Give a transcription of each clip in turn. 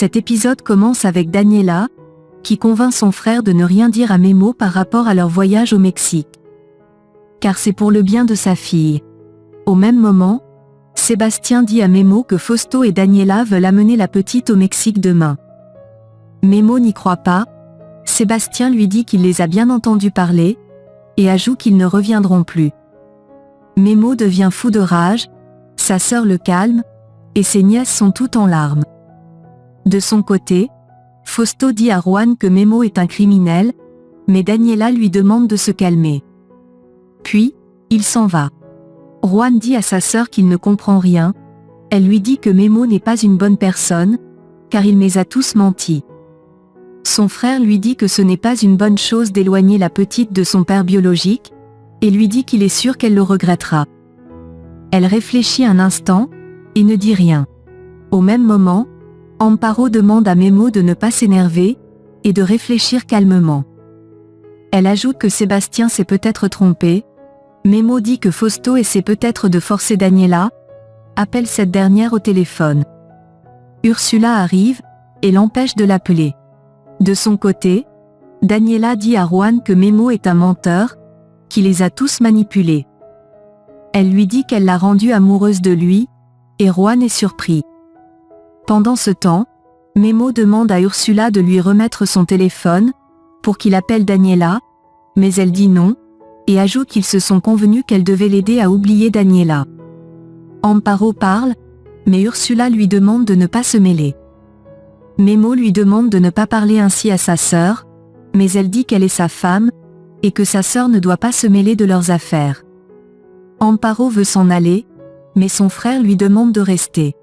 Cet épisode commence avec Daniela, qui convainc son frère de ne rien dire à Memo par rapport à leur voyage au Mexique. Car c'est pour le bien de sa fille. Au même moment, Sébastien dit à Memo que Fausto et Daniela veulent amener la petite au Mexique demain. Memo n'y croit pas, Sébastien lui dit qu'il les a bien entendus parler, et ajoute qu'ils ne reviendront plus. Memo devient fou de rage, sa sœur le calme, et ses nièces sont toutes en larmes. De son côté, Fausto dit à Juan que Memo est un criminel, mais Daniela lui demande de se calmer. Puis, il s'en va. Juan dit à sa sœur qu'il ne comprend rien, elle lui dit que Memo n'est pas une bonne personne, car il les a tous menti. Son frère lui dit que ce n'est pas une bonne chose d'éloigner la petite de son père biologique, et lui dit qu'il est sûr qu'elle le regrettera. Elle réfléchit un instant, et ne dit rien. Au même moment, Amparo demande à Memo de ne pas s'énerver, et de réfléchir calmement. Elle ajoute que Sébastien s'est peut-être trompé. Memo dit que Fausto essaie peut-être de forcer Daniela, appelle cette dernière au téléphone. Ursula arrive, et l'empêche de l'appeler. De son côté, Daniela dit à Juan que Memo est un menteur, qui les a tous manipulés. Elle lui dit qu'elle l'a rendue amoureuse de lui, et Juan est surpris. Pendant ce temps, Memo demande à Ursula de lui remettre son téléphone, pour qu'il appelle Daniela, mais elle dit non, et ajoute qu'ils se sont convenus qu'elle devait l'aider à oublier Daniela. Amparo parle, mais Ursula lui demande de ne pas se mêler. Memo lui demande de ne pas parler ainsi à sa sœur, mais elle dit qu'elle est sa femme, et que sa sœur ne doit pas se mêler de leurs affaires. Amparo veut s'en aller, mais son frère lui demande de rester.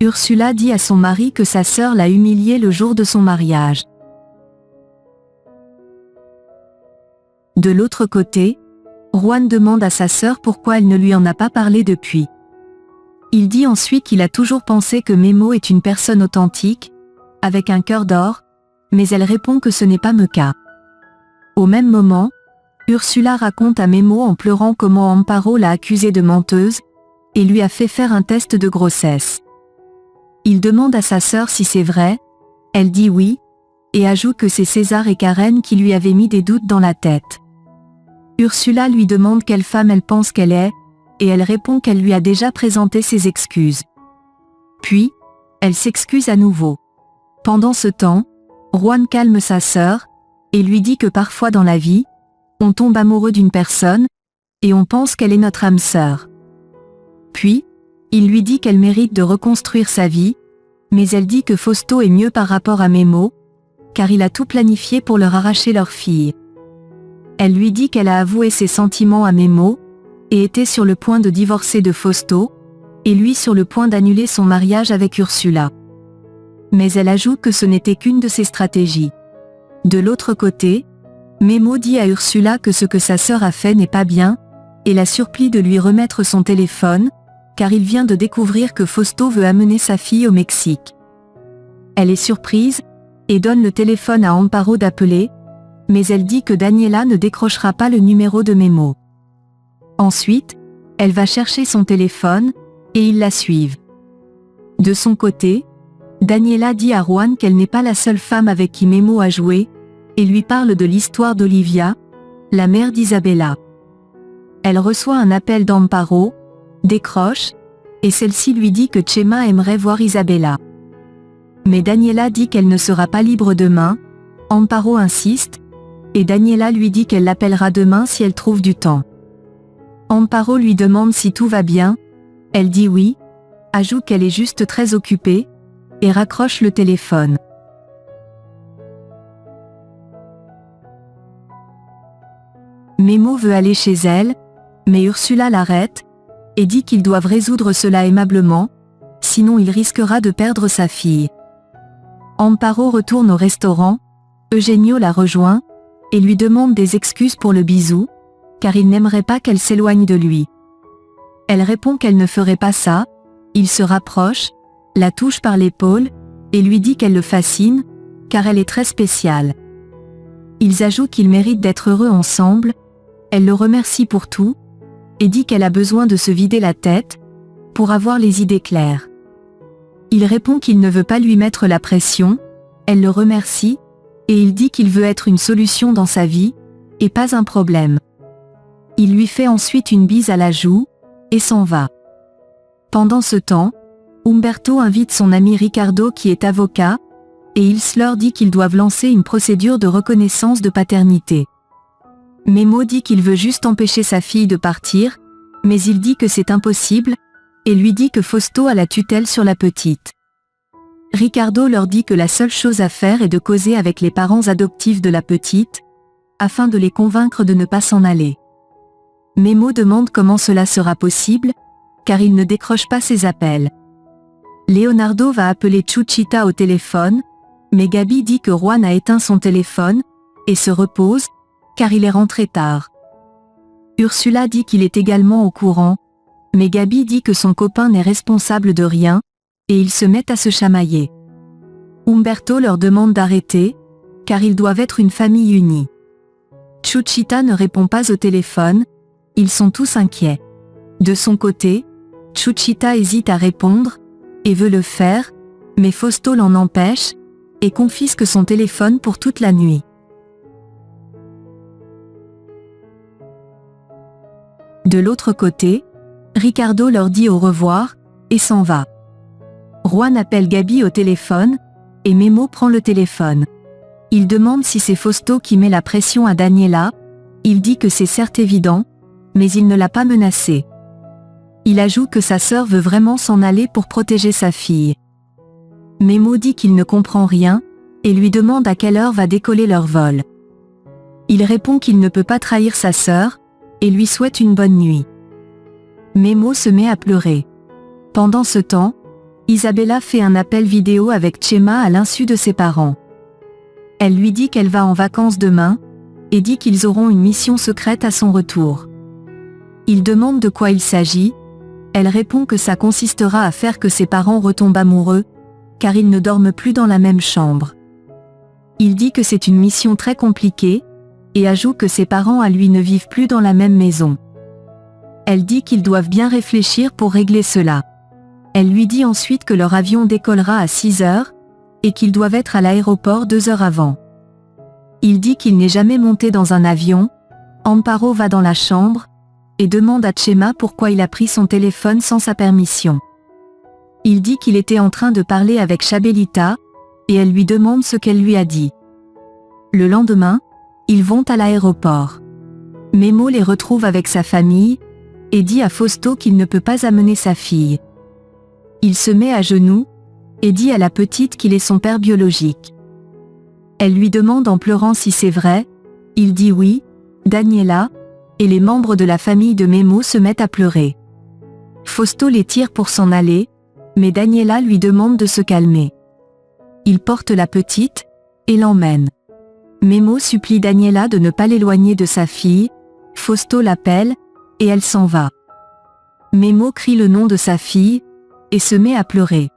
Ursula dit à son mari que sa sœur l'a humiliée le jour de son mariage. De l'autre côté, Juan demande à sa sœur pourquoi elle ne lui en a pas parlé depuis. Il dit ensuite qu'il a toujours pensé que Memo est une personne authentique, avec un cœur d'or, mais elle répond que ce n'est pas le cas. Au même moment, Ursula raconte à Memo en pleurant comment Amparo l'a accusée de menteuse, et lui a fait faire un test de grossesse. Il demande à sa sœur si c'est vrai, elle dit oui, et ajoute que c'est César et Karen qui lui avaient mis des doutes dans la tête. Ursula lui demande quelle femme elle pense qu'elle est, et elle répond qu'elle lui a déjà présenté ses excuses. Puis, elle s'excuse à nouveau. Pendant ce temps, Juan calme sa sœur, et lui dit que parfois dans la vie, on tombe amoureux d'une personne, et on pense qu'elle est notre âme sœur. Puis, il lui dit qu'elle mérite de reconstruire sa vie, mais elle dit que Fausto est mieux par rapport à Memo, car il a tout planifié pour leur arracher leur fille. Elle lui dit qu'elle a avoué ses sentiments à Memo, et était sur le point de divorcer de Fausto, et lui sur le point d'annuler son mariage avec Ursula. Mais elle ajoute que ce n'était qu'une de ses stratégies. De l'autre côté, Memo dit à Ursula que ce que sa sœur a fait n'est pas bien, et la supplie de lui remettre son téléphone, car il vient de découvrir que Fausto veut amener sa fille au Mexique. Elle est surprise, et donne le téléphone à Amparo d'appeler, mais elle dit que Daniela ne décrochera pas le numéro de Memo. Ensuite, elle va chercher son téléphone, et ils la suivent. De son côté, Daniela dit à Juan qu'elle n'est pas la seule femme avec qui Memo a joué, et lui parle de l'histoire d'Olivia, la mère d'Isabella. Elle reçoit un appel d'Amparo, décroche, et celle-ci lui dit que Chema aimerait voir Isabella. Mais Daniela dit qu'elle ne sera pas libre demain, Amparo insiste, et Daniela lui dit qu'elle l'appellera demain si elle trouve du temps. Amparo lui demande si tout va bien, elle dit oui, ajoute qu'elle est juste très occupée, et raccroche le téléphone. Memo veut aller chez elle, mais Ursula l'arrête, et dit qu'ils doivent résoudre cela aimablement, sinon il risquera de perdre sa fille. Amparo retourne au restaurant, Eugenio la rejoint, et lui demande des excuses pour le bisou, car il n'aimerait pas qu'elle s'éloigne de lui. Elle répond qu'elle ne ferait pas ça, il se rapproche, la touche par l'épaule, et lui dit qu'elle le fascine, car elle est très spéciale. Ils ajoutent qu'ils méritent d'être heureux ensemble, elle le remercie pour tout, et dit qu'elle a besoin de se vider la tête, pour avoir les idées claires. Il répond qu'il ne veut pas lui mettre la pression, elle le remercie, et il dit qu'il veut être une solution dans sa vie, et pas un problème. Il lui fait ensuite une bise à la joue, et s'en va. Pendant ce temps, Umberto invite son ami Ricardo qui est avocat, et il leur dit qu'ils doivent lancer une procédure de reconnaissance de paternité. Memo dit qu'il veut juste empêcher sa fille de partir, mais il dit que c'est impossible, et lui dit que Fausto a la tutelle sur la petite. Ricardo leur dit que la seule chose à faire est de causer avec les parents adoptifs de la petite, afin de les convaincre de ne pas s'en aller. Memo demande comment cela sera possible, car il ne décroche pas ses appels. Leonardo va appeler Chuchita au téléphone, mais Gabi dit que Juan a éteint son téléphone, et se repose, car il est rentré tard. Ursula dit qu'il est également au courant, mais Gabi dit que son copain n'est responsable de rien, et ils se mettent à se chamailler. Umberto leur demande d'arrêter, car ils doivent être une famille unie. Chuchita ne répond pas au téléphone, ils sont tous inquiets. De son côté, Chuchita hésite à répondre, et veut le faire, mais Fausto l'en empêche, et confisque son téléphone pour toute la nuit. De l'autre côté, Ricardo leur dit au revoir, et s'en va. Juan appelle Gabi au téléphone, et Memo prend le téléphone. Il demande si c'est Fausto qui met la pression à Daniela, il dit que c'est certes évident, mais il ne l'a pas menacée. Il ajoute que sa sœur veut vraiment s'en aller pour protéger sa fille. Memo dit qu'il ne comprend rien, et lui demande à quelle heure va décoller leur vol. Il répond qu'il ne peut pas trahir sa sœur, et lui souhaite une bonne nuit. Memo se met à pleurer. Pendant ce temps, Isabella fait un appel vidéo avec Chema à l'insu de ses parents. Elle lui dit qu'elle va en vacances demain, et dit qu'ils auront une mission secrète à son retour. Il demande de quoi il s'agit, elle répond que ça consistera à faire que ses parents retombent amoureux, car ils ne dorment plus dans la même chambre. Il dit que c'est une mission très compliquée, et ajoute que ses parents à lui ne vivent plus dans la même maison. Elle dit qu'ils doivent bien réfléchir pour régler cela. Elle lui dit ensuite que leur avion décollera à 6 heures, et qu'ils doivent être à l'aéroport 2 heures avant. Il dit qu'il n'est jamais monté dans un avion, Amparo va dans la chambre, et demande à Chema pourquoi il a pris son téléphone sans sa permission. Il dit qu'il était en train de parler avec Chabelita, et elle lui demande ce qu'elle lui a dit. Le lendemain, ils vont à l'aéroport. Memo les retrouve avec sa famille, et dit à Fausto qu'il ne peut pas amener sa fille. Il se met à genoux, et dit à la petite qu'il est son père biologique. Elle lui demande en pleurant si c'est vrai, il dit oui, Daniela, et les membres de la famille de Memo se mettent à pleurer. Fausto les tire pour s'en aller, mais Daniela lui demande de se calmer. Il porte la petite, et l'emmène. Memo supplie Daniela de ne pas l'éloigner de sa fille, Fausto l'appelle, et elle s'en va. Memo crie le nom de sa fille, et se met à pleurer.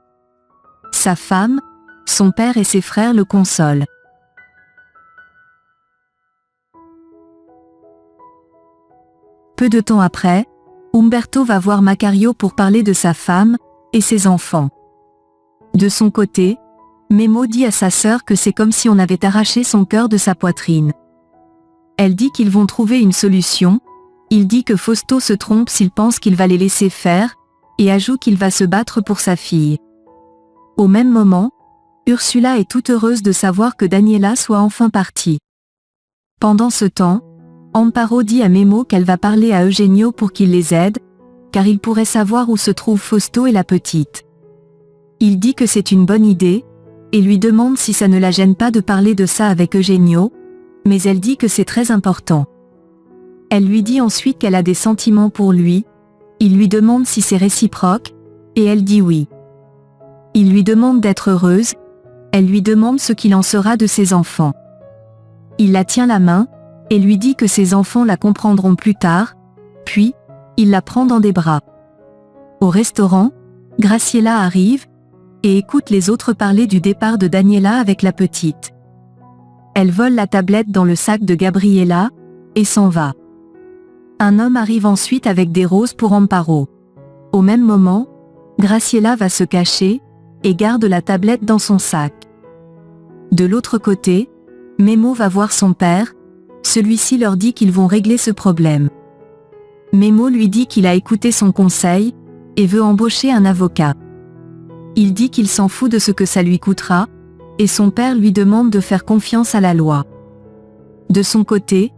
Sa femme, son père et ses frères le consolent. Peu de temps après, Umberto va voir Macario pour parler de sa femme, et ses enfants. De son côté, Memo dit à sa sœur que c'est comme si on avait arraché son cœur de sa poitrine. Elle dit qu'ils vont trouver une solution, il dit que Fausto se trompe s'il pense qu'il va les laisser faire, et ajoute qu'il va se battre pour sa fille. Au même moment, Ursula est toute heureuse de savoir que Daniela soit enfin partie. Pendant ce temps, Amparo dit à Memo qu'elle va parler à Eugenio pour qu'il les aide, car il pourrait savoir où se trouve Fausto et la petite. Il dit que c'est une bonne idée, et lui demande si ça ne la gêne pas de parler de ça avec Eugenio, mais elle dit que c'est très important. Elle lui dit ensuite qu'elle a des sentiments pour lui, il lui demande si c'est réciproque, et elle dit oui. Il lui demande d'être heureuse, elle lui demande ce qu'il en sera de ses enfants. Il la tient la main, et lui dit que ses enfants la comprendront plus tard, puis, il la prend dans des bras. Au restaurant, Graciela arrive, et écoute les autres parler du départ de Daniela avec la petite. Elle vole la tablette dans le sac de Gabriela, et s'en va. Un homme arrive ensuite avec des roses pour Amparo. Au même moment, Graciela va se cacher, et garde la tablette dans son sac. De l'autre côté, Memo va voir son père, celui-ci leur dit qu'ils vont régler ce problème. Memo lui dit qu'il a écouté son conseil, et veut embaucher un avocat. Il dit qu'il s'en fout de ce que ça lui coûtera, et son père lui demande de faire confiance à la loi. De son côté,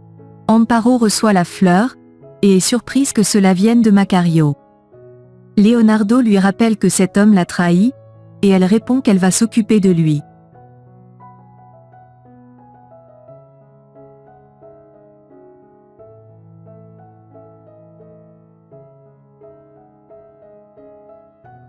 Amparo reçoit la fleur, et est surprise que cela vienne de Macario. Leonardo lui rappelle que cet homme l'a trahi, et elle répond qu'elle va s'occuper de lui.